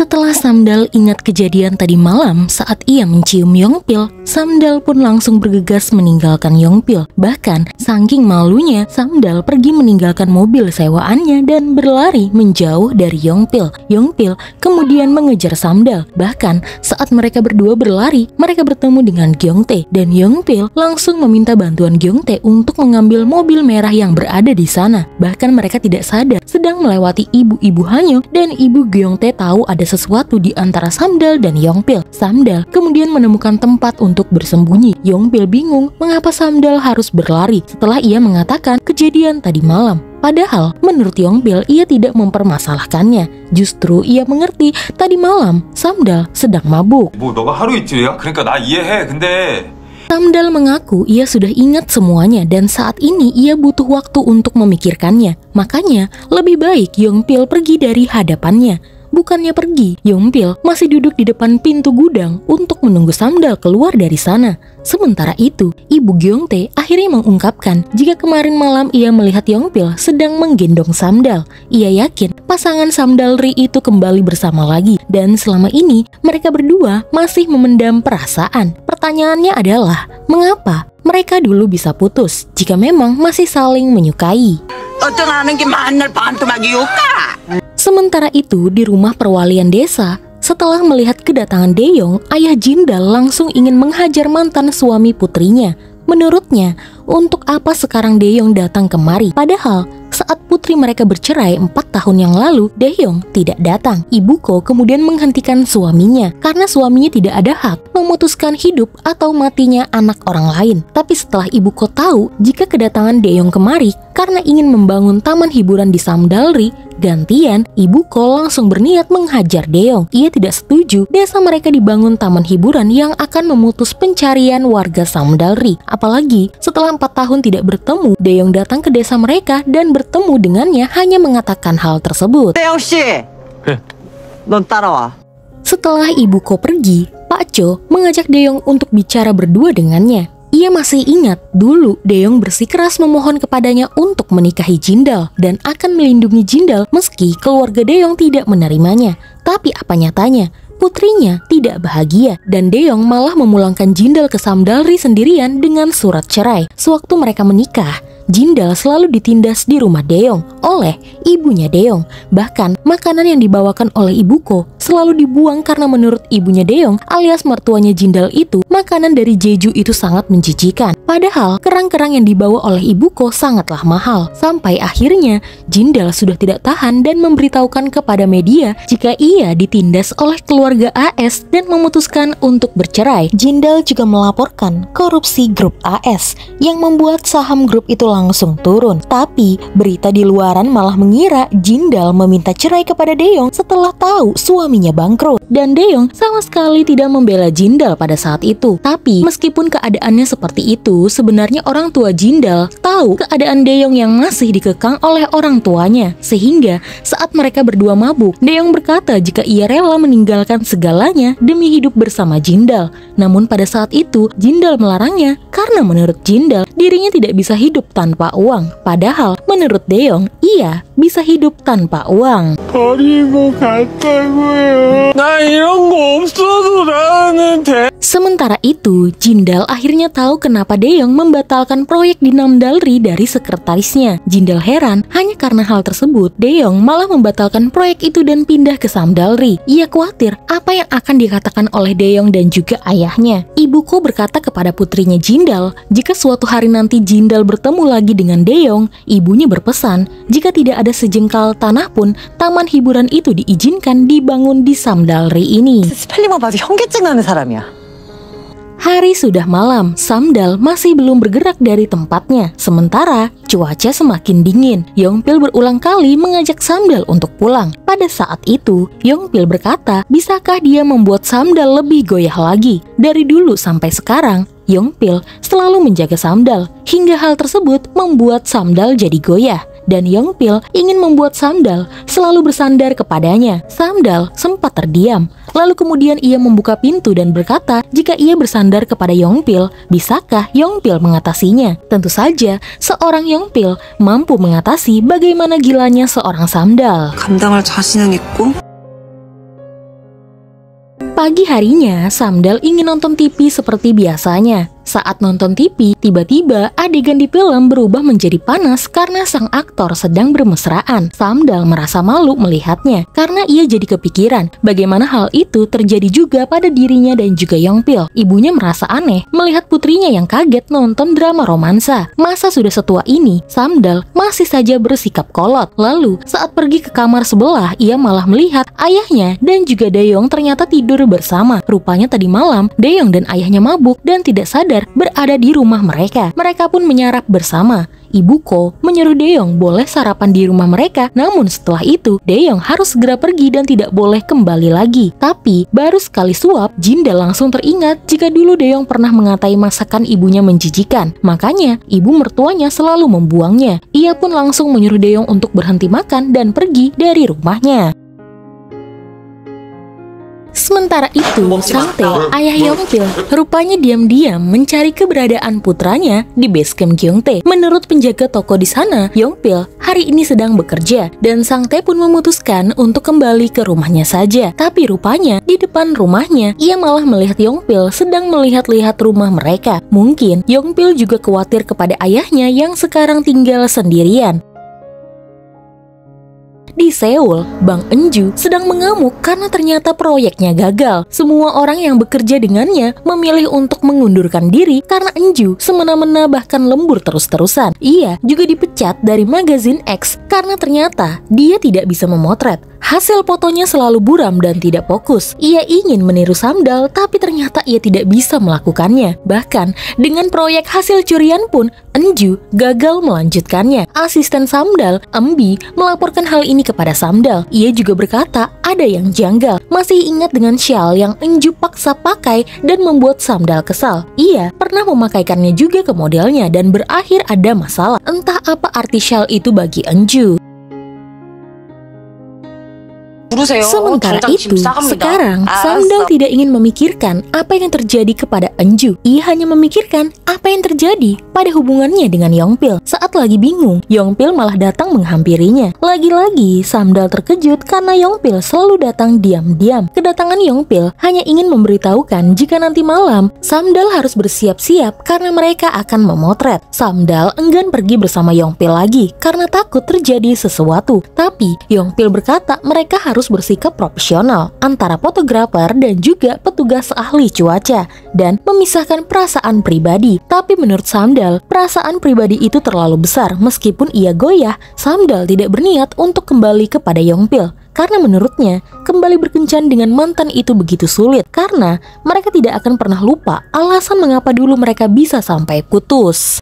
Setelah Samdal ingat kejadian tadi malam saat ia mencium Yongpil, Samdal pun langsung bergegas meninggalkan Yongpil. Bahkan, saking malunya, Samdal pergi meninggalkan mobil sewaannya dan berlari menjauh dari Yongpil. Yongpil kemudian mengejar Samdal. Bahkan, saat mereka berdua berlari, mereka bertemu dengan Gyeongtae. Dan Yongpil langsung meminta bantuan Gyeongtae untuk mengambil mobil merah yang berada di sana. Bahkan mereka tidak sadar sedang melewati ibu-ibu Hanyo dan ibu Gyeongtae tahu ada sesuatu di antara Samdal dan Yongpil. Samdal kemudian menemukan tempat untuk bersembunyi. Yongpil bingung mengapa Samdal harus berlari setelah ia mengatakan kejadian tadi malam. Padahal menurut Yongpil ia tidak mempermasalahkannya. Justru ia mengerti tadi malam Samdal sedang mabuk. 뭐 너가 하루 이틀이야? 그러니까 나 이해해. 근데 Samdal mengaku ia sudah ingat semuanya dan saat ini ia butuh waktu untuk memikirkannya. Makanya lebih baik Yongpil pergi dari hadapannya. Bukannya pergi, Yongpil masih duduk di depan pintu gudang untuk menunggu Samdal keluar dari sana. Sementara itu, ibu Gyeongtae akhirnya mengungkapkan jika kemarin malam ia melihat Yongpil sedang menggendong Samdal. Ia yakin pasangan Samdal Ri itu kembali bersama lagi dan selama ini mereka berdua masih memendam perasaan. Pertanyaannya adalah, mengapa mereka dulu bisa putus jika memang masih saling menyukai? Sementara itu, di rumah perwalian desa, setelah melihat kedatangan Daeyong, ayah Jindal langsung ingin menghajar mantan suami putrinya. Menurutnya, untuk apa sekarang Daeyong datang kemari? Padahal, saat putri mereka bercerai 4 tahun yang lalu, Daeyong tidak datang. Ibuko kemudian menghentikan suaminya karena suaminya tidak ada hak memutuskan hidup atau matinya anak orang lain. Tapi setelah Ibuko tahu jika kedatangan Daeyong kemari karena ingin membangun taman hiburan di Samdalri, gantian Ibuko langsung berniat menghajar Daeyong. Ia tidak setuju desa mereka dibangun taman hiburan yang akan memutus pencarian warga Samdalri. Apalagi setelah 4 tahun tidak bertemu, Daeyong datang ke desa mereka dan bertemu dengannya hanya mengatakan hal tersebut. Daeyong 씨, 넌 따라와. Setelah Ibuko pergi, Pak Cho mengajak Daeyong untuk bicara berdua dengannya. Ia masih ingat dulu Daeyong bersikeras memohon kepadanya untuk menikahi Jindal dan akan melindungi Jindal meski keluarga Daeyong tidak menerimanya. Tapi apa nyatanya? Putrinya tidak bahagia dan Daeyong malah memulangkan Jindal ke Samdalri sendirian dengan surat cerai. Sewaktu mereka menikah, Jindal selalu ditindas di rumah Daeyong oleh ibunya Daeyong. Bahkan makanan yang dibawakan oleh Ibuko selalu dibuang karena menurut ibunya Daeyong alias mertuanya Jindal itu, makanan dari Jeju itu sangat menjijikan. Padahal kerang-kerang yang dibawa oleh Ibuko sangatlah mahal. Sampai akhirnya Jindal sudah tidak tahan dan memberitahukan kepada media jika ia ditindas oleh keluarga AS dan memutuskan untuk bercerai. Jindal juga melaporkan korupsi grup AS yang membuat saham grup itu langsung turun. Tapi berita di luaran malah mengira Jindal meminta cerai kepada Daeyong setelah tahu suaminya bangkrut. Dan Daeyong sama sekali tidak membela Jindal pada saat itu. Tapi meskipun keadaannya seperti itu, sebenarnya orang tua Jindal tahu keadaan Daeyong yang masih dikekang oleh orang tuanya. Sehingga saat mereka berdua mabuk, Daeyong berkata jika ia rela meninggalkan segalanya demi hidup bersama Jindal. Namun pada saat itu Jindal melarangnya karena menurut Jindal dirinya tidak bisa hidup tanpa uang. Padahal menurut Daeyong ia bisa hidup tanpa uang. Sementara itu, Jindal akhirnya tahu kenapa Daeyong membatalkan proyek di Namdalri dari sekretarisnya. Jindal heran hanya karena hal tersebut, Daeyong malah membatalkan proyek itu dan pindah ke Samdalri. Ia khawatir apa yang akan dikatakan oleh Daeyong dan juga ayahnya. Ibuko berkata kepada putrinya Jindal, jika suatu hari nanti Jindal bertemu lagi dengan Daeyong, ibunya berpesan jika tidak ada sejengkal tanah pun taman hiburan itu diizinkan dibangun di Samdalri ini. 스펠링만 봐도 현기증 나는 사람이야. Hari sudah malam, Samdal masih belum bergerak dari tempatnya. Sementara cuaca semakin dingin. Yongpil berulang kali mengajak Samdal untuk pulang. Pada saat itu, Yongpil berkata, bisakah dia membuat Samdal lebih goyah lagi? Dari dulu sampai sekarang, Yongpil selalu menjaga Samdal. Hingga hal tersebut membuat Samdal jadi goyah. Dan Yongpil ingin membuat Samdal selalu bersandar kepadanya. Samdal sempat terdiam. Lalu kemudian ia membuka pintu dan berkata jika ia bersandar kepada Yongpil, bisakah Yongpil mengatasinya? Tentu saja, seorang Yongpil mampu mengatasi bagaimana gilanya seorang Samdal. 감당할 자신은 있고 Pagi harinya, Samdal ingin nonton TV seperti biasanya. Saat nonton TV, tiba-tiba adegan di film berubah menjadi panas karena sang aktor sedang bermesraan. Samdal merasa malu melihatnya karena ia jadi kepikiran bagaimana hal itu terjadi juga pada dirinya dan juga Yongpil. Ibunya merasa aneh melihat putrinya yang kaget nonton drama romansa. Masa sudah setua ini, Samdal masih saja bersikap kolot. Lalu, saat pergi ke kamar sebelah, ia malah melihat ayahnya dan juga Daeyoung ternyata tidur bersama. Rupanya tadi malam, Daeyoung dan ayahnya mabuk dan tidak sadar berada di rumah mereka. Mereka pun menyarap bersama. Ibu Ko menyuruh Daeyoung boleh sarapan di rumah mereka, namun setelah itu Daeyoung harus segera pergi dan tidak boleh kembali lagi. Tapi baru sekali suap, Jindal langsung teringat jika dulu Daeyoung pernah mengatai masakan ibunya menjijikan. Makanya ibu mertuanya selalu membuangnya. Ia pun langsung menyuruh Daeyoung untuk berhenti makan dan pergi dari rumahnya. Sementara itu, Sang Tae, ayah Yongpil, rupanya diam-diam mencari keberadaan putranya di basecamp Gyeongtae. Menurut penjaga toko di sana, Yongpil hari ini sedang bekerja dan Sang Tae pun memutuskan untuk kembali ke rumahnya saja. Tapi rupanya di depan rumahnya, ia malah melihat Yongpil sedang melihat-lihat rumah mereka. Mungkin Yongpil juga khawatir kepada ayahnya yang sekarang tinggal sendirian. Di Seoul, Bang Enju sedang mengamuk karena ternyata proyeknya gagal. Semua orang yang bekerja dengannya memilih untuk mengundurkan diri karena Enju semena-mena bahkan lembur terus-terusan. Ia juga dipecat dari magazin X karena ternyata dia tidak bisa memotret. Hasil fotonya selalu buram dan tidak fokus. Ia ingin meniru Samdal, tapi ternyata ia tidak bisa melakukannya. Bahkan, dengan proyek hasil curian pun, Enju gagal melanjutkannya. Asisten Samdal, Embi, melaporkan hal ini kepada Samdal. Ia juga berkata ada yang janggal. Masih ingat dengan shawl yang Enju paksa pakai dan membuat Samdal kesal. Ia pernah memakaikannya juga ke modelnya dan berakhir ada masalah. Entah apa arti shawl itu bagi Enju. Sementara itu, sekarang Samdal tidak ingin memikirkan apa yang terjadi kepada Enju. Ia hanya memikirkan apa yang terjadi pada hubungannya dengan Yongpil. Saat lagi bingung, Yongpil malah datang menghampirinya. Lagi-lagi, Samdal terkejut karena Yongpil selalu datang diam-diam. Kedatangan Yongpil hanya ingin memberitahukan jika nanti malam Samdal harus bersiap-siap karena mereka akan memotret. Samdal enggan pergi bersama Yongpil lagi karena takut terjadi sesuatu. Tapi Yongpil berkata mereka harus bersikap profesional antara fotografer dan juga petugas ahli cuaca dan memisahkan perasaan pribadi. Tapi menurut Samdal, perasaan pribadi itu terlalu besar. Meskipun ia goyah, Samdal tidak berniat untuk kembali kepada Yongpil. Karena menurutnya, kembali berkencan dengan mantan itu begitu sulit karena mereka tidak akan pernah lupa alasan mengapa dulu mereka bisa sampai putus.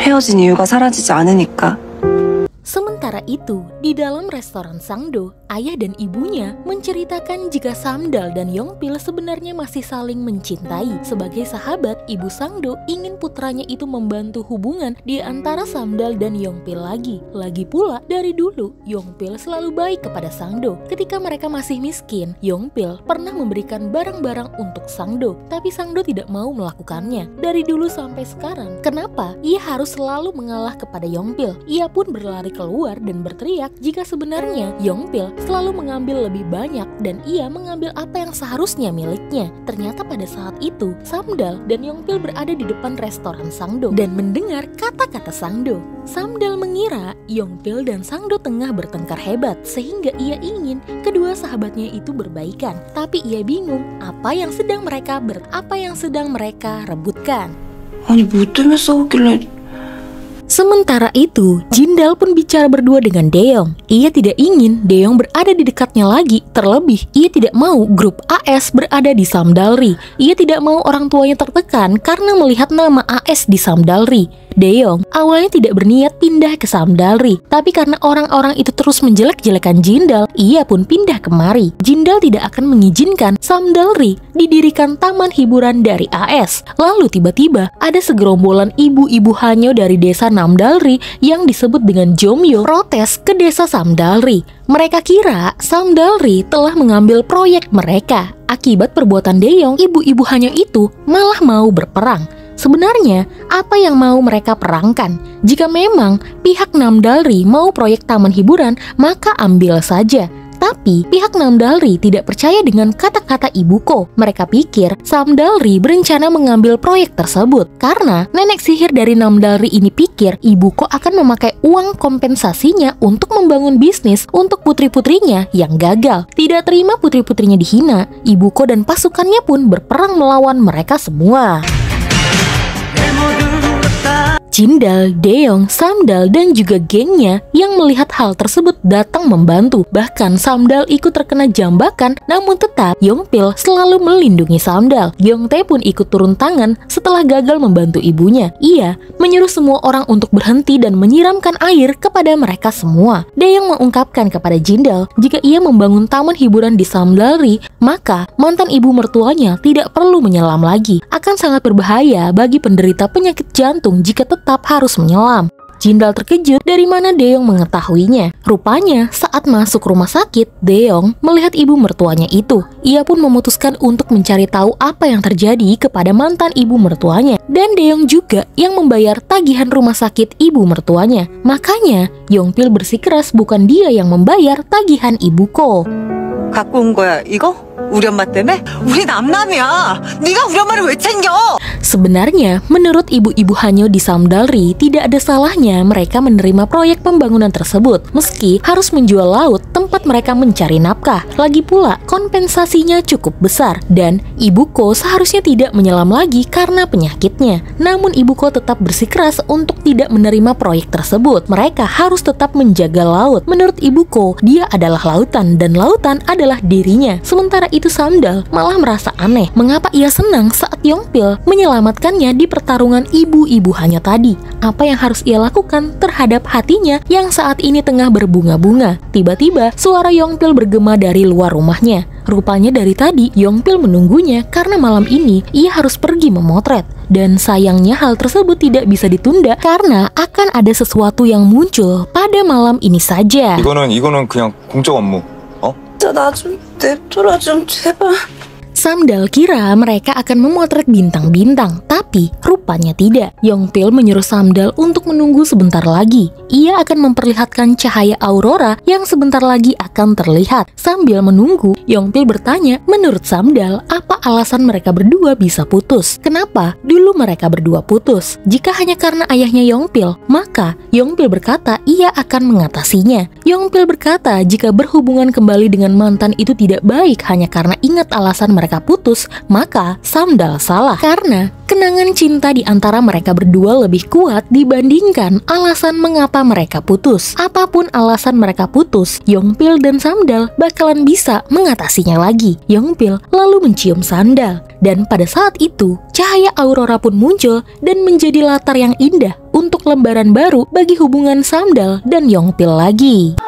헤어진 이유가 사라지지 않으니까. Sementara itu, di dalam restoran Sangdo, ayah dan ibunya menceritakan jika Samdal dan Yongpil sebenarnya masih saling mencintai. Sebagai sahabat, ibu Sangdo ingin putranya itu membantu hubungan di antara Samdal dan Yongpil lagi. Lagi pula, dari dulu, Yongpil selalu baik kepada Sangdo. Ketika mereka masih miskin, Yongpil pernah memberikan barang-barang untuk Sangdo, tapi Sangdo tidak mau melakukannya. Dari dulu sampai sekarang, kenapa ia harus selalu mengalah kepada Yongpil? Ia pun berlari keluar dan berteriak jika sebenarnya Yongpil selalu mengambil lebih banyak dan ia mengambil apa yang seharusnya miliknya. Ternyata pada saat itu Samdal dan Yongpil berada di depan restoran Sangdo dan mendengar kata-kata Sangdo. Samdal mengira Yongpil dan Sangdo tengah bertengkar hebat sehingga ia ingin kedua sahabatnya itu berbaikan. Tapi ia bingung apa yang sedang mereka rebutkan. 아니 뭐 때문에 싸웠길래. Sementara itu, Jindal pun bicara berdua dengan Daeyoung. Ia tidak ingin Daeyoung berada di dekatnya lagi. Terlebih, ia tidak mau grup AS berada di Samdalri. Ia tidak mau orang tuanya tertekan karena melihat nama AS di Samdalri. Daeyoung awalnya tidak berniat pindah ke Samdalri, tapi karena orang-orang itu terus menjelek-jelekan Jindal, ia pun pindah kemari. Jindal tidak akan mengizinkan Samdalri didirikan taman hiburan dari AS. Lalu tiba-tiba ada segerombolan ibu-ibu Hanyo dari desa Namdalri yang disebut dengan Jomyo protes ke desa Samdalri. Mereka kira Samdalri telah mengambil proyek mereka. Akibat perbuatan Daeyoung, ibu-ibu Hanyo itu malah mau berperang. Sebenarnya, apa yang mau mereka perangkan? Jika memang pihak Namdalri mau proyek taman hiburan, maka ambil saja. Tapi pihak Namdalri tidak percaya dengan kata-kata Ibuko. Mereka pikir Samdalri berencana mengambil proyek tersebut karena nenek sihir dari Namdalri ini pikir Ibuko akan memakai uang kompensasinya untuk membangun bisnis untuk putri-putrinya yang gagal. Tidak terima putri-putrinya dihina, Ibuko dan pasukannya pun berperang melawan mereka semua. Jindal, Daeong, Samdal, dan juga gengnya yang melihat hal tersebut datang membantu. Bahkan Samdal ikut terkena jambakan, namun tetap Yongpil selalu melindungi Samdal. Gyeongtae pun ikut turun tangan setelah gagal membantu ibunya. Ia menyuruh semua orang untuk berhenti dan menyiramkan air kepada mereka semua. Daeong mengungkapkan kepada Jindal jika ia membangun taman hiburan di Samdalri, maka mantan ibu mertuanya tidak perlu menyelam lagi. Akan sangat berbahaya bagi penderita penyakit jantung jika tetap harus menyelam. Jindal terkejut dari mana Daeong mengetahuinya. Rupanya saat masuk rumah sakit, Daeong melihat ibu mertuanya itu. Ia pun memutuskan untuk mencari tahu apa yang terjadi kepada mantan ibu mertuanya. Dan Daeong juga yang membayar tagihan rumah sakit ibu mertuanya. Makanya Yongpil bersikeras bukan dia yang membayar tagihan Ibuko. 갖고 온 거야, 이거? 우리 엄마 때문에? 우리 남남이야. 네가 우리 엄마를 왜 챙겨? Sebenarnya, menurut ibu-ibu Hanyo di Samdalri, tidak ada salahnya mereka menerima proyek pembangunan tersebut, meski harus menjual laut tempat mereka mencari nafkah. Lagi pula, kompensasinya cukup besar, dan Ibuko seharusnya tidak menyelam lagi karena penyakitnya. Namun Ibuko tetap bersikeras untuk tidak menerima proyek tersebut. Mereka harus tetap menjaga laut. Menurut Ibuko, dia adalah lautan, dan lautan adalah dirinya. Sementara itu Samdal malah merasa aneh mengapa ia senang saat Yongpil menyelamatkannya di pertarungan ibu-ibu Hanyo tadi. Apa yang harus ia lakukan terhadap hatinya yang saat ini tengah berbunga-bunga? Tiba-tiba suara Yongpil bergema dari luar rumahnya. Rupanya dari tadi Yongpil menunggunya karena malam ini ia harus pergi memotret. Dan sayangnya hal tersebut tidak bisa ditunda karena akan ada sesuatu yang muncul pada malam ini saja. 이거는 그냥 공적 업무. 진짜 나 좀 냅둬라 좀 제발. Samdal kira mereka akan memotret bintang-bintang, tapi rupanya tidak. Yongpil menyuruh Samdal untuk menunggu sebentar lagi. Ia akan memperlihatkan cahaya aurora yang sebentar lagi akan terlihat. Sambil menunggu, Yongpil bertanya, menurut Samdal, apa alasan mereka berdua bisa putus? Kenapa dulu mereka berdua putus? Jika hanya karena ayahnya Yongpil, maka Yongpil berkata ia akan mengatasinya. Yongpil berkata jika berhubungan kembali dengan mantan itu tidak baik hanya karena ingat alasan mereka putus, maka Samdal salah. Karena kenangan cinta di antara mereka berdua lebih kuat dibandingkan alasan mengapa mereka putus. Apapun alasan mereka putus, Yongpil dan Samdal bakalan bisa mengatasinya lagi. Yongpil lalu mencium Samdal, dan pada saat itu cahaya aurora pun muncul dan menjadi latar yang indah untuk lembaran baru bagi hubungan Samdal dan Yongpil lagi.